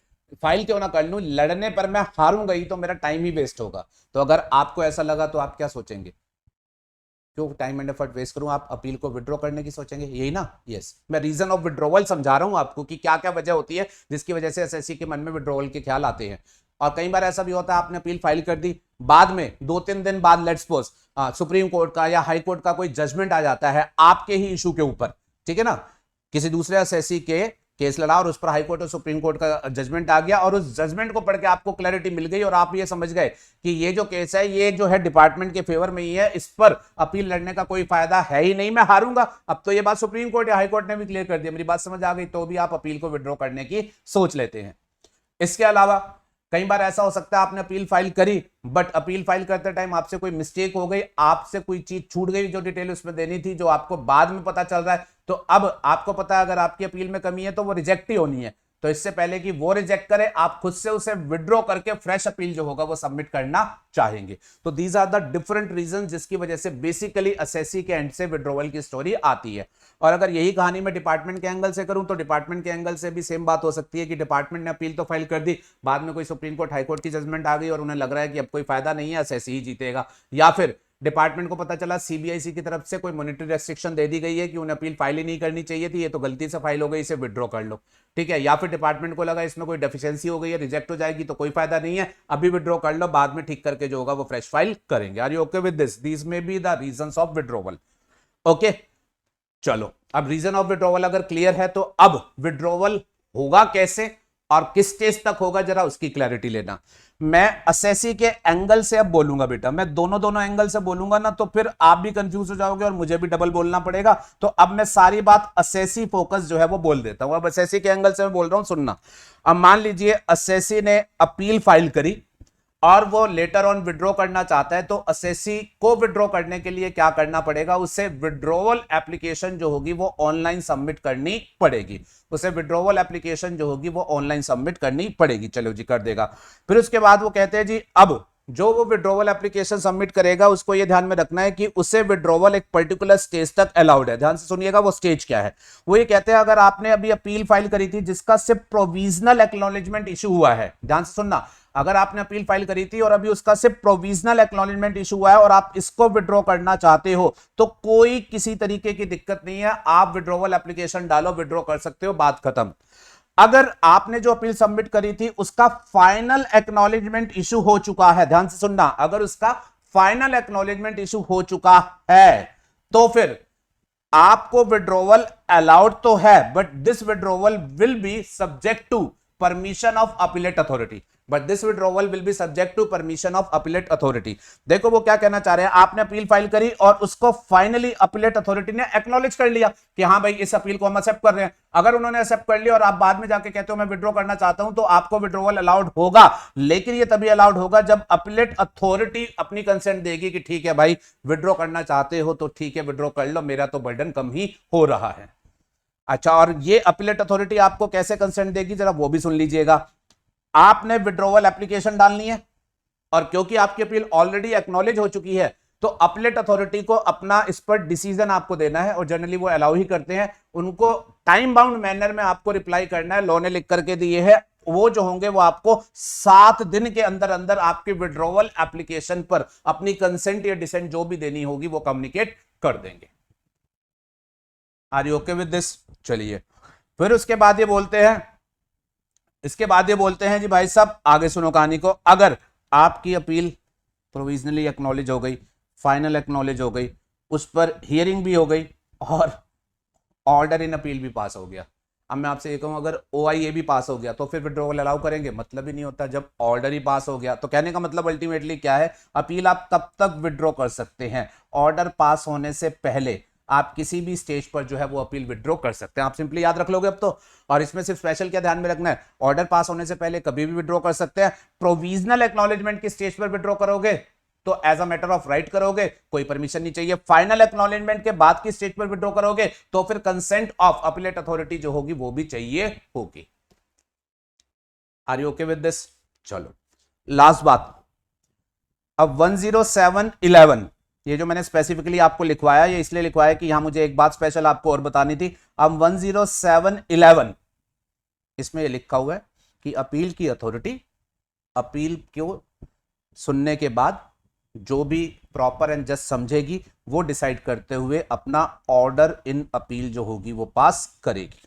फाइल क्यों ना कर लूं, लड़ने पर मैं हारूंगा ही तो मेरा टाइम ही वेस्ट होगा. तो अगर आपको ऐसा लगा तो आप क्या सोचेंगे? क्यों टाइम एंड एफर्ट वेस्ट करूं? आप अपील को विड्रॉ करने की सोचेंगे, यही ना? यस, मैं रीजन ऑफ विड्रॉवल समझा रहा हूं आपको कि क्या क्या वजह होती है जिसकी वजह से एसएससी के मन में विड्रॉवल के ख्याल आते हैं. और कई बार ऐसा भी होता है आपने अपील फाइल कर दी, बाद में 2-3 दिन बाद लेट्स सपोज सुप्रीम कोर्ट का या हाई कोर्ट का कोई जजमेंट आ जाता है आपके ही इशू के ऊपर, ठीक है ना, किसी दूसरे असेसी के केस लड़ा और उस पर हाई कोर्ट और सुप्रीम कोर्ट का जजमेंट आ गया और उस जजमेंट को पढ़ के आपको क्लैरिटी मिल गई और आप ये समझ गए कि ये जो केस है ये जो है डिपार्टमेंट के फेवर में ही है, इस पर अपील लड़ने का कोई फायदा है ही नहीं, मैं हारूंगा। अब तो ये बात सुप्रीम कोर्ट या हाई कोर्ट ने भी क्लियर कर दिया, मेरी बात समझ आ गई, तो भी आप अपील को विड्रॉ करने की सोच लेते हैं। इसके अलावा कई बार ऐसा हो सकता है आपने अपील फाइल करी बट अपील फाइल करते टाइम आपसे कोई मिस्टेक हो गई, आपसे कोई चीज छूट गई जो डिटेल उसमें देनी थी, जो आपको बाद में पता चल रहा है। तो अब आपको पता है अगर आपकी अपील में कमी है तो वो रिजेक्ट ही होनी है, तो इससे पहले कि वो रिजेक्ट करे आप खुद से उसे विड्रॉ करके फ्रेश अपील जो होगा वो सबमिट करना चाहेंगे। तो these are the different reason जिसकी वजह से बेसिकली असेसी के एंड से विड्रॉवल की स्टोरी आती है। और अगर यही कहानी मैं डिपार्टमेंट के एंगल से करूं तो डिपार्टमेंट के एंगल से भी सेम बात हो सकती है कि डिपार्टमेंट ने अपील तो फाइल कर दी, बाद में कोई सुप्रीम कोर्ट हाई कोर्ट की जजमेंट आ गई और उन्हें लग रहा है कि अब कोई फायदा नहीं है, असेसी ही जीतेगा, या फिर डिपार्टमेंट को पता चला सीबीआईसी की तरफ से कोई मॉनिटरी रेस्ट्रिक्शन दे दी गई है कि उन्हें अपील फाइल ही नहीं करनी चाहिए थी, ये तो गलती से फाइल हो गई, इसे विड्रॉ कर लो, ठीक है। या फिर डिपार्टमेंट को लगा इसमें कोई डेफिशिएंसी हो गई है, रिजेक्ट हो जाएगी तो कोई फायदा नहीं है, अभी विड्रॉ कर लो, बाद में ठीक करके जो होगा वो फ्रेश फाइल करेंगे। Are you okay with this? These may be the reasons of withdrawal. Okay, चलो अब रीजन ऑफ विड्रॉवल अगर क्लियर है तो अब विड्रॉवल होगा कैसे और किस स्टेज तक होगा जरा उसकी क्लैरिटी लेना। मैं असेसी के एंगल से अब बोलूंगा बेटा, मैं दोनों एंगल से बोलूंगा ना तो फिर आप भी कंफ्यूज हो जाओगे और मुझे भी डबल बोलना पड़ेगा, तो अब मैं सारी बात असेसी फोकस जो है वो बोल देता हूं। अब असेसी के एंगल से मैं बोल रहा हूं, सुनना। अब मान लीजिए असेसी ने अपील फाइल करी और वो लेटर ऑन विड्रॉ करना चाहता है, तो असेसी को विड्रॉ करने के लिए क्या करना पड़ेगा, उसे विड्रॉवल एप्लीकेशन जो होगी वो ऑनलाइन सबमिट करनी पड़ेगी, उसे विड्रॉवल एप्लीकेशन जो होगी वो ऑनलाइन सबमिट करनी पड़ेगी। चलो जी, कर देगा। फिर उसके बाद वो कहते हैं जी अब जो वो विड्रॉवल एप्लीकेशन सबमिट करेगा उसको ये ध्यान में रखना है कि उसे विड्रॉवल एक पर्टिकुलर स्टेज तक अलाउड है। ध्यान से सुनिएगा वो स्टेज क्या है। वो ये कहते हैं अगर आपने अभी अपील फाइल करी थी जिसका सिर्फ प्रोविजनल एक्नॉलेजमेंट इशू हुआ है, ध्यान से सुनना, अगर आपने अपील फाइल करी थी और अभी उसका सिर्फ प्रोविजनल एक्नॉलेजमेंट इशू हुआ है और आप इसको विड्रॉ करना चाहते हो तो कोई किसी तरीके की दिक्कत नहीं है, आप विड्रॉवल एप्लीकेशन डालो, विड्रॉ कर सकते हो, बात खत्म। अगर आपने जो अपील सबमिट करी थी उसका फाइनल एक्नॉलेजमेंट इशू हो चुका है, ध्यान से सुनना, अगर उसका फाइनल एक्नॉलेजमेंट इशू हो चुका है तो फिर आपको विड्रॉवल अलाउड तो है but this withdrawal will be subject to permission of appellate authority, but this withdrawal will be subject to permission of appellate authority. देखो वो क्या कहना चाह रहे हैं, आपने अपील फाइल करी और उसको फाइनली अपीलेट अथॉरिटी ने एक्नॉलेज कर लिया कि हाँ भाई इस अपील को हम एक्सेप्ट कर रहे हैं। अगर उन्होंने एक्सेप्ट कर लिया और आप बाद में जाके कहते हो मैं विड्रॉ करना चाहता हूं तो आपको विड्रॉवल अलाउड होगा, लेकिन ये तभी अलाउड होगा जब अपीलेट अथॉरिटी अपनी कंसेंट देगी कि ठीक है भाई विड्रॉ करना चाहते हो तो ठीक है विड्रॉ कर लो, मेरा तो बर्डन कम ही हो रहा है। अच्छा, और ये अपीलेट अथॉरिटी आपको कैसे कंसेंट देगी जरा वो भी सुन लीजिएगा। आपने विड्रॉवल एप्लीकेशन डालनी है और क्योंकि आपकी अपील ऑलरेडी एक्नॉलेज हो चुकी है तो अपीलेट अथॉरिटी को अपना इस पर डिसीजन आपको देना है और जनरली वो अलाउ ही करते हैं, उनको टाइम बाउंड मैनर में आपको रिप्लाई करना है, लॉ ने लिख करके दिए है, वो जो होंगे वो आपको 7 दिन के अंदर अंदर आपके विड्रॉवल एप्लीकेशन पर अपनी कंसेंट या डिसेंट जो भी देनी होगी वो कम्युनिकेट कर देंगे। Are you okay with this? चलिए फिर उसके बाद ये बोलते हैं, इसके बाद ये बोलते हैं जी भाई साहब आगे सुनो कहानी को, अगर आपकी अपील प्रोविजनली एक्नॉलेज हो गई, फाइनल एक्नॉलेज हो गई, उस पर हियरिंग भी हो गई और ऑर्डर इन अपील भी पास हो गया। अब मैं आपसे ये कहूं अगर OIA भी पास हो गया तो फिर विड्रॉवल अलाउ करेंगे? मतलब ही नहीं होता जब ऑर्डर ही पास हो गया। तो कहने का मतलब अल्टीमेटली क्या है, अपील आप तब तक विड्रॉ कर सकते हैं, ऑर्डर पास होने से पहले आप किसी भी स्टेज पर जो है वो अपील विड्रॉ कर सकते हैं। आप सिंपली याद रख लोगे अब तो। और इसमें सिर्फ स्पेशल क्या ध्यान में रखना है, ऑर्डर पास होने से पहले कभी भी विड्रॉ कर सकते हैं। प्रोविजनल एक्नॉलेजमेंट की स्टेज पर विड्रॉ करोगे तो as a matter of right करोगे, कोई परमिशन नहीं चाहिए। फाइनल एक्नॉलेजमेंट के बाद की स्टेज पर विड्रॉ करोगे तो फिर कंसेंट ऑफ अपीलेट अथॉरिटी जो होगी वो भी चाहिए होगी। Are you okay with this? चलो लास्ट बात, अब 10711 ये जो मैंने स्पेसिफिकली आपको लिखवाया, ये इसलिए लिखवाया कि यहां मुझे एक बात स्पेशल आपको और बतानी थी। अब 10711 इसमें ये लिखा हुआ है कि अपील की अथॉरिटी अपील को सुनने के बाद जो भी प्रॉपर एंड जस्ट समझेगी वो डिसाइड करते हुए अपना ऑर्डर इन अपील जो होगी वो पास करेगी।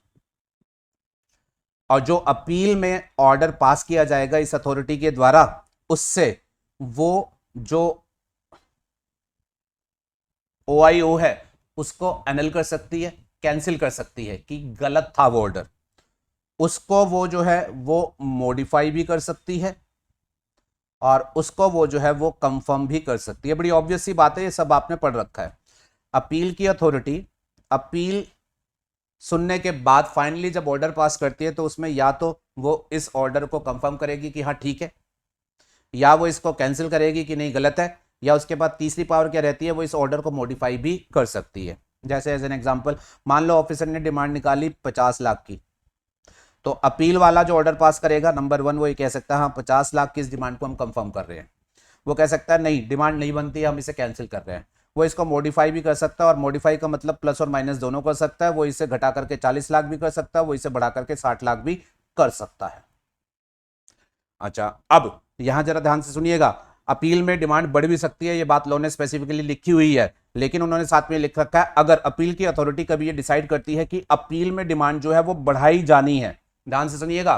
और जो अपील में ऑर्डर पास किया जाएगा इस अथॉरिटी के द्वारा, उससे वो जो OIO है उसको एनल कर सकती है, कैंसिल कर सकती है कि गलत था वो ऑर्डर। उसको वो जो है वो मॉडिफाई भी कर सकती है और उसको वो जो है वो कंफर्म भी कर सकती है। बड़ी ऑब्वियस सी बात है, ये सब आपने पढ़ रखा है। अपील की अथॉरिटी अपील सुनने के बाद फाइनली जब ऑर्डर पास करती है तो उसमें या तो वो इस ऑर्डर को कंफर्म करेगी कि हाँ ठीक है, या वो इसको कैंसिल करेगी कि नहीं गलत है, या उसके बाद तीसरी पावर क्या रहती है, वो इस ऑर्डर को मॉडिफाई भी कर सकती है। जैसे एज एन एग्जांपल, मान लो ऑफिसर ने डिमांड निकाली 50 लाख की, तो अपील वाला जो ऑर्डर पास करेगा, नंबर 1 वो ये कह सकता है हाँ 50 लाख की इस डिमांड को हम कंफर्म कर रहे हैं। वो कह सकता है नहीं, डिमांड नहीं बनती है, हम इसे कैंसिल कर रहे हैं। वो इसको मॉडिफाई भी कर सकता है, और मॉडिफाई का मतलब प्लस और माइनस दोनों कर सकता है। वो इसे घटा करके 40 लाख भी कर सकता है, वो इसे बढ़ा करके 60 लाख भी कर सकता है। अच्छा, अब यहां जरा ध्यान से सुनिएगा, अपील में डिमांड बढ़ भी सकती है, ये बात लॉ ने स्पेसिफिकली लिखी हुई है, लेकिन उन्होंने साथ में लिख रखा है अगर अपील की अथॉरिटी कभी ये डिसाइड करती है कि अपील में डिमांड जो है वो बढ़ाई जानी है। ध्यान से सुनिएगा,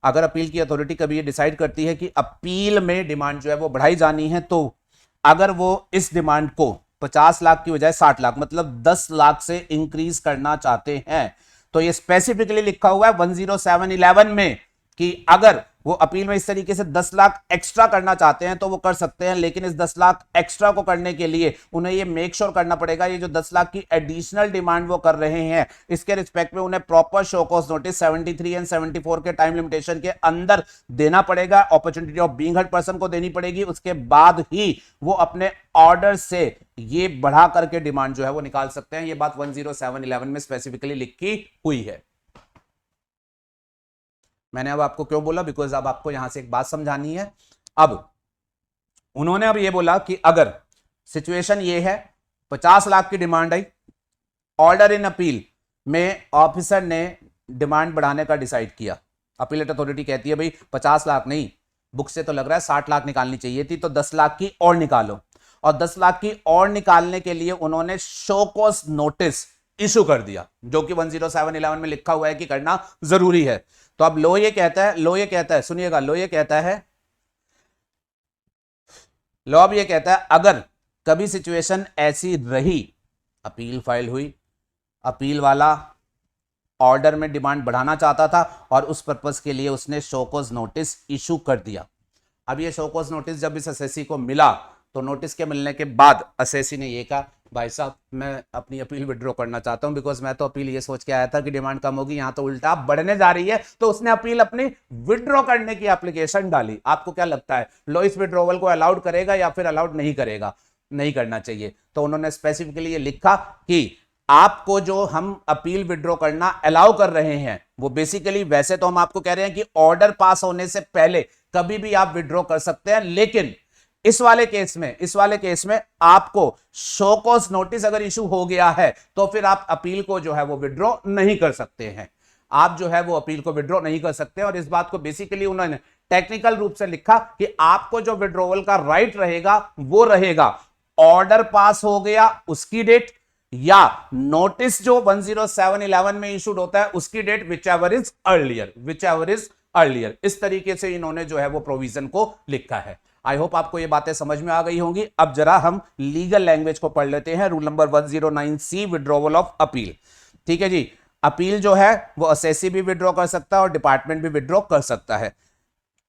अगर अपील की अथॉरिटी कभी ये डिसाइड करती है कि अपील में डिमांड जो है वो बढ़ाई जानी है, तो अगर वो इस डिमांड को 50 लाख की बजाय 60 लाख मतलब 10 लाख से इंक्रीज करना चाहते हैं, तो ये स्पेसिफिकली लिखा हुआ है 10711 में कि अगर वो अपील में इस तरीके से 10 लाख एक्स्ट्रा करना चाहते हैं तो वो कर सकते हैं, लेकिन इस 10 लाख एक्स्ट्रा को करने के लिए उन्हें ये मेक श्योर करना पड़ेगा ये जो 10 लाख की एडिशनल डिमांड वो कर रहे हैं, इसके रिस्पेक्ट में उन्हें proper show cause notice 73 and 74 के टाइम लिमिटेशन के अंदर देना पड़ेगा, opportunity of being heard person को देनी पड़ेगी। उसके बाद ही वो अपने ऑर्डर से ये बढ़ा करके डिमांड जो है वो निकाल सकते हैं। ये बात 10711 में स्पेसिफिकली लिखी हुई है। मैंने अब आपको क्यों बोला, बिकॉज अब आपको यहां से एक बात समझानी है। अब उन्होंने अब ये बोला कि अगर सिचुएशन ये है 50 लाख की demand I, order in appeal में ऑफिसर ने डिमांड बढ़ाने का डिसाइड किया, अपीलेट अथॉरिटी कहती है भाई 50 लाख नहीं, बुक से तो लग रहा है 60 लाख निकालनी चाहिए थी, तो 10 लाख की और निकालो। और 10 लाख की और निकालने के लिए उन्होंने शो कॉज नोटिस इशू कर दिया, जो कि 10711 में लिखा हुआ है कि करना जरूरी है। तो अब लो ये कहता है सुनिएगा, लो ये कहता है, लॉ अब ये कहता है अगर कभी सिचुएशन ऐसी रही, अपील फाइल हुई, अपील वाला ऑर्डर में डिमांड बढ़ाना चाहता था और उस पर्पस के लिए उसने शो कॉज नोटिस इशू कर दिया। अब ये शो कॉज नोटिस जब इस असेसी को मिला, तो नोटिस के मिलने के बाद असेसी ने ये कहा भाई साहब मैं अपनी अपील विड्रॉ करना चाहता हूं, बिकॉज मैं तो अपील ये सोच के आया था कि डिमांड कम होगी, यहां तो उल्टा बढ़ने जा रही है। तो उसने अपील अपनी विड्रॉ करने की एप्लीकेशन डाली। आपको क्या लगता है लॉ इस विड्रॉवल को अलाउड करेगा या फिर अलाउड नहीं करेगा? नहीं करना चाहिए। तो उन्होंने स्पेसिफिकली ये लिखा कि आपको जो हम अपील विड्रॉ करना अलाउ कर रहे हैं वो बेसिकली, वैसे तो हम आपको कह रहे हैं कि ऑर्डर पास होने से पहले कभी भी आप विड्रॉ कर सकते हैं, लेकिन इस वाले केस में आपको शो कॉज नोटिस अगर इशू हो गया है तो फिर आप अपील को जो है वो विड्रॉ नहीं कर सकते हैं। आप जो है वो अपील को विड्रॉ नहीं कर सकते। और इस बात को बेसिकली उन्होंने टेक्निकल रूप से लिखा कि आपको जो विड्रॉवल का राइट रहेगा वो रहेगा ऑर्डर पास हो गया उसकी डेट, या नोटिस जो 10711 में इशूड होता है उसकी डेट, विचएवर इज अर्लियर। इस तरीके से इन्होंने जो है वो प्रोविजन को लिखा है। आई होप आपको ये बातें समझ में आ गई होंगी। अब जरा हम लीगल लैंग्वेज को पढ़ लेते हैं। Rule number 109C, withdrawal of appeal. ठीक है जी, अपील जो है वो असेसी भी विड्रॉ कर सकता है और डिपार्टमेंट भी विड्रॉ कर सकता है।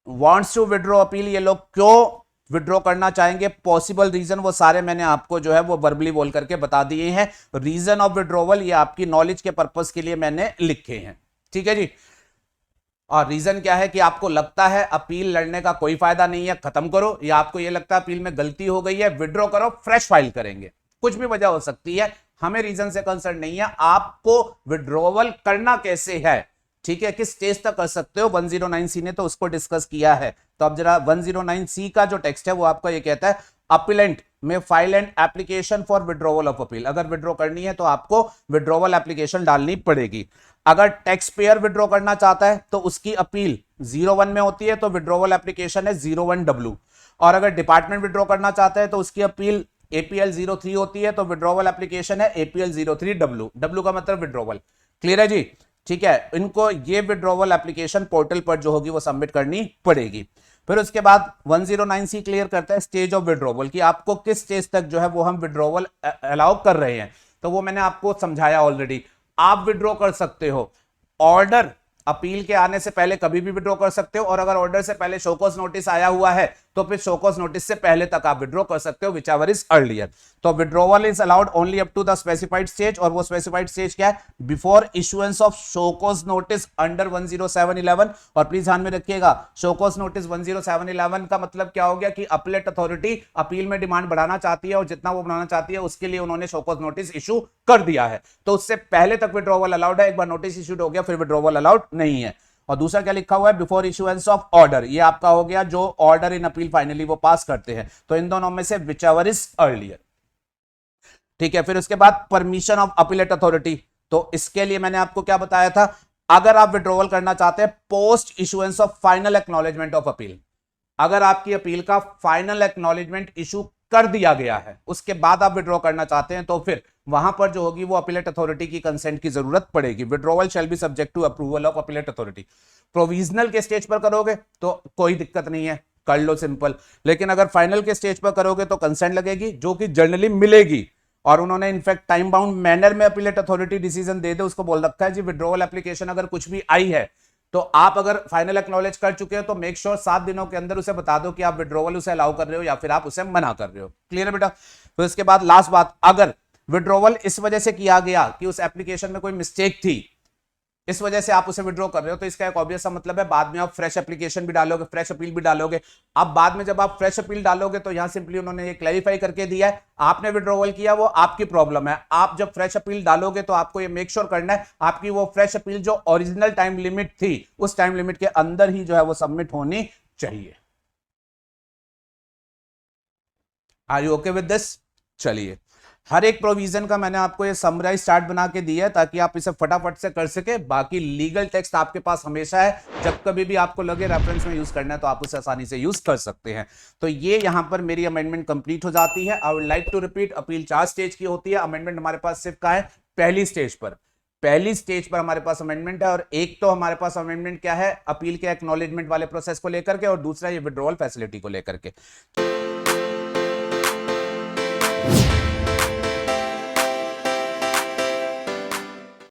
वांट्स टू विड्रॉ अपील, ये लोग क्यों विड्रॉ करना चाहेंगे, पॉसिबल रीजन, वो सारे मैंने आपको जो है वो वर्बली बोल करके बता दिए हैं। रीजन ऑफ विड्रॉवल ये आपकी नॉलेज के पर्पस के लिए मैंने लिखे हैं। ठीक है जी, और रीजन क्या है कि आपको लगता है अपील लड़ने का कोई फायदा नहीं है, खत्म करो, या आपको यह लगता है अपील में गलती हो गई है, विड्रॉ करो, फ्रेश फाइल करेंगे। कुछ भी वजह हो सकती है, हमें रीजन से कंसर्न नहीं है, आपको विड्रॉवल करना कैसे है, ठीक है, किस स्टेज तक कर सकते हो, 109C ने तो उसको डिस्कस किया है। तो अब जरा 109C का जो टेक्स्ट है वो आपका ये कहता है अपीलेंट में file and application for withdrawal of appeal. अगर विड्रॉ करनी है तो आपको विड्रॉवल एप्लीकेशन डालनी पड़ेगी। अगर टैक्स पेयर विड्रॉ करना चाहता है तो उसकी अपील 01 में होती है, तो विड्रॉवल एप्लीकेशन है 01W। और अगर डिपार्टमेंट विड्रॉ करना चाहता है तो उसकी अपील APL 03 होती है, तो विड्रॉवल एप्लीकेशन है APL 03W। W का मतलब विड्रॉवल। क्लियर है जी? ठीक है, इनको ये विड्रॉवल एप्लीकेशन पोर्टल पर जो होगी वो सबमिट करनी पड़ेगी। फिर उसके बाद 109C क्लियर करता है स्टेज ऑफ विड्रॉवल, कि आपको किस स्टेज तक जो है वो हम विड्रॉवल अलाउ कर रहे हैं। तो वो मैंने आपको समझाया ऑलरेडी। आप विड्रॉ कर सकते हो, ऑर्डर अपील के आने से पहले कभी भी विड्रॉ कर सकते हो, और अगर ऑर्डर से पहले शोकॉज नोटिस आया हुआ है तो फिर शोकॉज नोटिस से पहले तक आप विड्रॉ कर सकते हो, व्हिचएवर इज अर्लियर। तो withdrawal is allowed only up to the specified stage, और वो स्पेसिफाइड स्टेज क्या है? Before issuance of show cause notice under 10711। और प्लीज ध्यान में रखिएगा, शोकॉज नोटिस 10711 का मतलब क्या हो गया कि अपीलेट अथॉरिटी अपील में डिमांड बढ़ाना चाहती है, और जितना वो बढ़ाना चाहती है उसके लिए उन्होंने शोकॉज नोटिस इशू कर दिया है, तो उससे पहले तक विड्रॉवल अलाउड है। एक बार नोटिस इशूड हो गया फिर विड्रॉवल अलाउड नहीं है। और दूसरा क्या लिखा हुआ है? बिफोर इशुएंस ऑफ ऑर्डर, ये आपका हो गया जो ऑर्डर इन अपील फाइनली वो पास करते हैं। तो इन दोनों में से व्हिचएवर इज अर्लियर। ठीक है, फिर उसके बाद परमिशन ऑफ अपीलेट अथॉरिटी। तो इसके लिए मैंने आपको क्या बताया था? अगर आप विड्रॉवल करना चाहते हैं post issuance of final acknowledgement of appeal, अगर आपकी अपील का फाइनल एक्नॉलेजमेंट इशू कर दिया गया है उसके बाद आप विड्रॉ करना चाहते हैं, तो फिर वहां पर जो होगी वो अपीलेट अथॉरिटी की कंसेंट की जरूरत पड़ेगी। Withdrawal shall be subject to approval of appellate authority. Provisional के स्टेज पर करोगे तो कोई दिक्कत नहीं है, कर लो सिंपल। लेकिन अगर फाइनल के स्टेज पर करोगे तो कंसेंट लगेगी, जो कि जनरली मिलेगी। और उन्होंने इनफैक्ट टाइम बाउंड मैनर में अपीलेट अथॉरिटी डिसीजन दे दे, उसको बोल रखा है जी विड्रॉवल एप्लीकेशन अगर कुछ भी आई है तो आप अगर फाइनल एक्नॉलेज कर चुके हो तो मेक श्योर 7 दिनों के अंदर उसे बता दो कि आप विड्रॉवल उसे अलाउ कर रहे हो या फिर आप उसे मना कर रहे हो। क्लियर है बेटा? तो इसके बाद लास्ट बात, अगर विड्रॉवल इस वजह से किया गया कि उस एप्लीकेशन में कोई मिस्टेक थी, इस वजह से आप उसे विड्रॉ कर रहे हो, तो इसका एक ऑब्वियस सा मतलब है बाद में आप फ्रेश एप्लीकेशन भी डालोगे, फ्रेश अपील भी डालोगे। अब बाद में जब आप फ्रेश अपील डालोगे तो यहां सिंपली उन्होंने ये क्लैरिफाई करके दिया है, आपने विड्रॉवल किया वो आपकी प्रॉब्लम है। आप जब फ्रेश अपील डालोगे तो आपको ये मेक श्योर करना है आपकी वो फ्रेश अपील जो ओरिजिनल टाइम लिमिट थी उस टाइम लिमिट के अंदर ही जो है वो सबमिट होनी चाहिए। Are you okay with this? चलिए, हर एक प्रोविजन का मैंने आपको ये समराइज चार्ट बना के दिया है ताकि आप इसे फटाफट से कर सके। बाकी लीगल टेक्स्ट आपके पास हमेशा है, जब कभी भी आपको लगे रेफरेंस में यूज करना है तो आप उसे आसानी से यूज कर सकते हैं। तो ये यहां पर मेरी अमेंडमेंट कंप्लीट हो जाती है। I would like to repeat, appeal 4 stage की होती है। अमेंडमेंट हमारे पास सिर्फ का है पहली स्टेज पर। पहली स्टेज पर हमारे पास अमेंडमेंट है, और एक तो हमारे पास अमेंडमेंट क्या है अपील के एक्नॉलेजमेंट वाले प्रोसेस को लेकर के, और दूसरा ये विड्रॉवल फैसिलिटी को लेकर के।